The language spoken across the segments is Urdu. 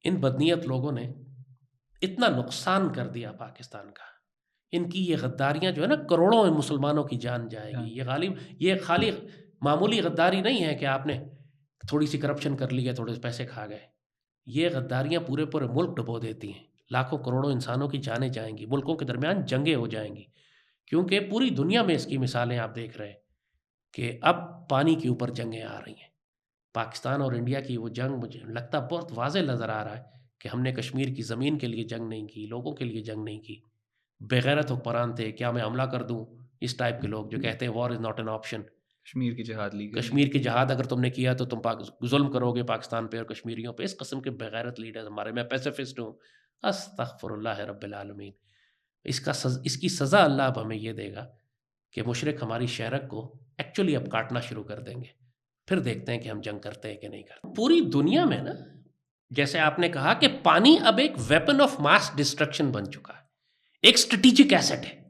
ان بدنیت لوگوں نے اتنا نقصان کر دیا پاکستان کا. ان کی یہ غداریاں جو ہے نا کروڑوں مسلمانوں کی جان جائے گی. یہ خالی معمولی غداری نہیں ہے کہ آپ نے تھوڑی سی کرپشن کر لی ہے, تھوڑے سے پیسے کھا گئے. یہ غداریاں پورے پورے ملک ڈبو دیتی ہیں, لاکھوں کروڑوں انسانوں کی جانیں جائیں گی, ملکوں کے درمیان جنگیں ہو جائیں گی. کیونکہ پوری دنیا میں اس کی مثالیں آپ دیکھ رہے ہیں کہ اب پانی کے اوپر جنگیں آ رہی ہیں. پاکستان اور انڈیا کی وہ جنگ مجھے لگتا بہت واضح نظر آ رہا ہے کہ ہم نے کشمیر کی زمین کے لیے جنگ نہیں کی, لوگوں کے لیے جنگ نہیں کی. بغیرت حکمران تھے, کیا میں حملہ کر دوں, اس ٹائپ کے لوگ جو کہتے ہیں war is not an option. Kashmir کی جہاد لی, کشمیر کی جہاد اگر تم نے کیا تو تم ظلم کرو گے پاکستان پہ اور کشمیریوں پہ. اس قسم کے بغیرت لیڈر ہمارے. میں پیسیفسٹ ہوں, استغفر اللہ رب العالمین. اس کی سزا اللہ اب ہمیں یہ دے گا کہ مشرک ہماری شہرک کو ایکچولی اب کاٹنا شروع کر دیں گے. پھر دیکھتے ہیں کہ ہم جنگ کرتے ہیں کہ نہیں کرتے. پوری دنیا میں نا جیسے آپ نے کہا کہ پانی اب ایک ویپن آف ماس ڈسٹرکشن بن چکا ہے, ایک اسٹریٹجک ایسٹ ہے.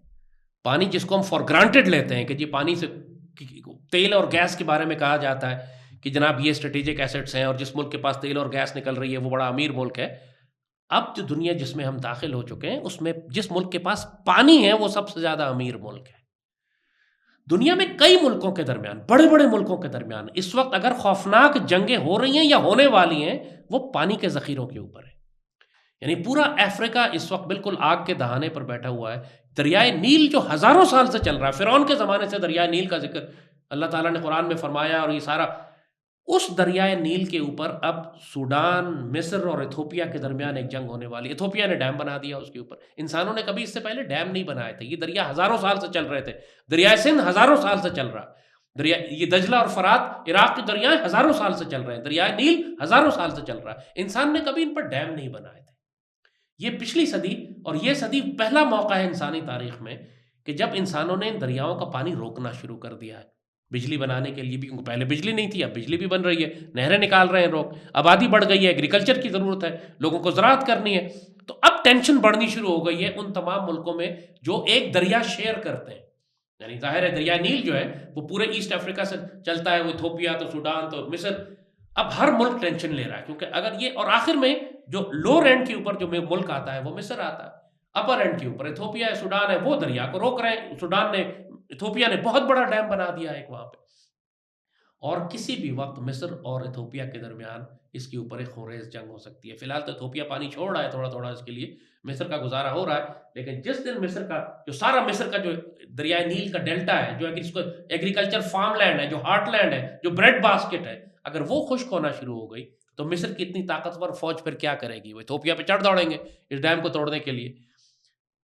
پانی جس کو ہم فار گرانٹیڈ لیتے ہیں کہ جی پانی سے, تیل اور گیس کے بارے میں کہا جاتا ہے کہ جناب یہ اسٹریٹجک ایسٹس ہیں اور جس ملک کے پاس تیل اور گیس نکل رہی ہے وہ بڑا امیر ملک ہے. اب جو دنیا جس میں ہم داخل ہو چکے ہیں اس میں جس ملک کے پاس پانی ہے وہ سب سے زیادہ امیر ملک ہے. دنیا میں کئی ملکوں کے درمیان, بڑے بڑے ملکوں کے درمیان اس وقت اگر خوفناک جنگیں ہو رہی ہیں یا ہونے والی ہیں وہ پانی کے ذخیروں کے اوپر ہے. یعنی پورا افریقہ اس وقت بالکل آگ کے دہانے پر بیٹھا ہوا ہے. دریائے نیل جو ہزاروں سال سے چل رہا ہے, فرعون کے زمانے سے دریائے نیل کا ذکر اللہ تعالیٰ نے قرآن میں فرمایا, اور یہ سارا اس دریائے نیل کے اوپر اب سوڈان, مصر اور ایتھوپیا کے درمیان ایک جنگ ہونے والی. ایتھوپیا نے ڈیم بنا دیا اس کے اوپر. انسانوں نے کبھی اس سے پہلے ڈیم نہیں بنائے تھے. یہ دریا ہزاروں سال سے چل رہے تھے. دریائے سندھ ہزاروں سال سے چل رہا. یہ دجلہ اور فرات عراق کے دریائے ہزاروں سال سے چل رہے ہیں. دریائے نیل ہزاروں سال سے چل رہا ہے. انسان نے کبھی ان پر ڈیم نہیں بنائے تھے. یہ پچھلی صدی اور یہ صدی پہلا موقع ہے انسانی تاریخ میں کہ جب انسانوں نے ان دریاؤں کا پانی روکنا شروع کر دیا ہے بجلی بنانے کے لیے بھی. کیونکہ پہلے بجلی نہیں تھی, اب بجلی بھی بن رہی ہے, نہریں نکال رہے ہیں لوگ, آبادی بڑھ گئی ہے, ایگریکلچر کی ضرورت ہے, لوگوں کو زراعت کرنی ہے. تو اب ٹینشن بڑھنی شروع ہو گئی ہے ان تمام ملکوں میں جو ایک دریا شیئر کرتے ہیں. یعنی ظاہر ہے دریا نیل جو ہے وہ پورے ایسٹ افریقہ سے چلتا ہے, وہ ایتھوپیا تو سوڈان تو مصر. اب ہر ملک ٹینشن لے رہا ہے کیونکہ اگر یہ, اور آخر میں جو لوور اینڈ کے اوپر جو ملک آتا ہے وہ مصر آتا ہے, اپر اینڈ کے اوپر ایتھوپیا ہے, سوڈان ہے, وہ دریا کو روک رہے ہیں. سوڈان نے, ایتھوپیا نے بہت بڑا ڈیم بنا دیا ہے ایک وہاں پہ. اور کسی بھی وقت مصر اور ایتھوپیا کے درمیان اس کے اوپر ایک خونریز جنگ ہو سکتی ہے. فی الحال تو ایتھوپیا پانی چھوڑ رہا ہے تھوڑا تھوڑا, اس کے لیے مصر کا گزارا ہو رہا ہے. لیکن جس دن مصر کا جو سارا مصر کا جو دریائے نیل کا ڈیلٹا ہے, جو اس کو ایگریکلچر فارم لینڈ ہے, جو ہارٹ لینڈ ہے, جو بریڈ باسکٹ ہے, اگر وہ خشک ہونا شروع ہو گئی تو مصر کی اتنی طاقتور فوج پھر کیا کرے گی؟ وہ ایتھوپیا پہ چڑھ دوڑیں گے اس ڈیم کو توڑنے کے لیے.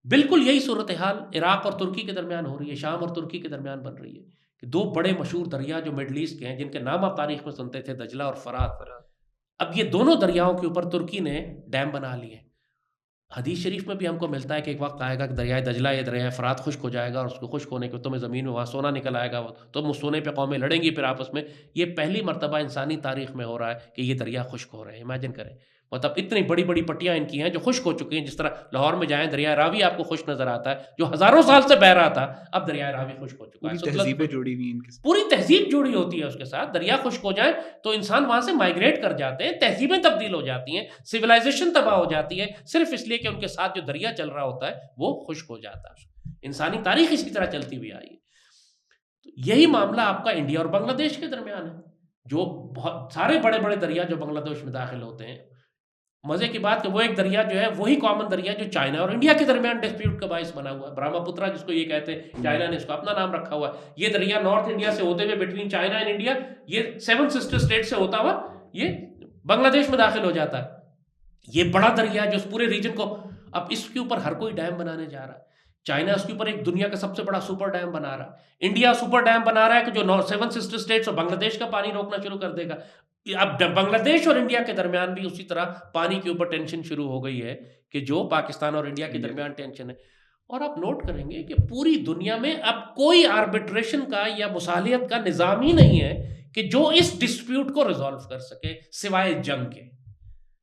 بالکل یہی صورتحال عراق اور ترکی کے درمیان ہو رہی ہے, شام اور ترکی کے درمیان بن رہی ہے کہ دو بڑے مشہور دریا جو مڈل ایسٹ کے ہیں, جن کے نام آپ تاریخ میں سنتے تھے, دجلہ اور فرات. اب یہ دونوں دریاؤں کے اوپر ترکی نے ڈیم بنا لیے. حدیث شریف میں بھی ہم کو ملتا ہے کہ ایک وقت آئے گا کہ دریائے دجلہ یا دریائے فرات خشک ہو جائے گا, اور اس کو خشک ہونے کے تمہیں زمین میں وہاں سونا نکل آئے گا, تم اس سونے پہ قومیں لڑیں گی پھر آپس میں. یہ پہلی مرتبہ انسانی تاریخ میں ہو رہا ہے کہ یہ دریا خشک ہو رہے ہیں. امیجن کریں, مطلب اتنی بڑی بڑی پٹیاں ان کی ہیں جو خشک ہو چکی ہیں. جس طرح لاہور میں جائیں دریائے راوی آپ کو خشک نظر آتا ہے, جو ہزاروں سال سے بہ رہا تھا, اب دریائے راوی خشک ہو چکا ہے. تہذیبیں جڑی ہوئی ہیں, پوری تہذیب جڑی ہوتی ہے اس کے ساتھ. دریا خشک ہو جائے تو انسان وہاں سے مائگریٹ کر جاتے ہیں, تہذیبیں تبدیل ہو جاتی ہیں, سویلائزیشن تباہ ہو جاتی ہے, صرف اس لیے کہ ان کے ساتھ جو دریا چل رہا ہوتا ہے وہ خشک ہو جاتا ہے. انسانی تاریخ اسی طرح چلتی ہوئی آئی ہے. یہی معاملہ آپ کا انڈیا اور بنگلہ دیش کے درمیان ہے, جو بہت سارے بڑے بڑے دریا جو بنگلہ دیش میں داخل ہوتے ہیں. مزے کی بات کہ وہ ایک دریا جو ہے وہی کامن دریا جو چائنا اور انڈیا کے درمیان ڈسپیوٹ کا باعث بنا ہوا ہے, برہما پترا جس کو یہ کہتے ہیں, چائنا نے اس کو اپنا نام رکھا ہوا ہے. یہ دریا نارتھ انڈیا سے ہوتے ہوئے بٹوین چائنا اینڈ انڈیا, یہ 7 سسٹر اسٹیٹ سے ہوتا ہوا یہ بنگلہ دیش میں داخل ہو جاتا ہے. یہ بڑا دریا جو اس پورے ریجن کو, اب اس کے اوپر ہر کوئی ڈیم بنانے جا رہا ہے. چائنا اس کے اوپر ایک دنیا کا سب سے بڑا سپر ڈیم بنا رہا ہے. انڈیا سپر ڈیم بنا رہا ہے کہ جو 7 سسٹر اسٹیٹس اور بنگلہ دیش کا پانی روکنا شروع کر دے گا. اب بنگلہ دیش اور انڈیا کے درمیان بھی اسی طرح پانی کے اوپر ٹینشن شروع ہو گئی ہے کہ جو پاکستان اور انڈیا کے درمیان ٹینشن ہے. اور آپ نوٹ کریں گے کہ پوری دنیا میں اب کوئی آربیٹریشن کا یا مصالحت کا نظام ہی نہیں ہے کہ جو اس ڈسپیوٹ کو ریزالو کر سکے سوائے جنگ کے.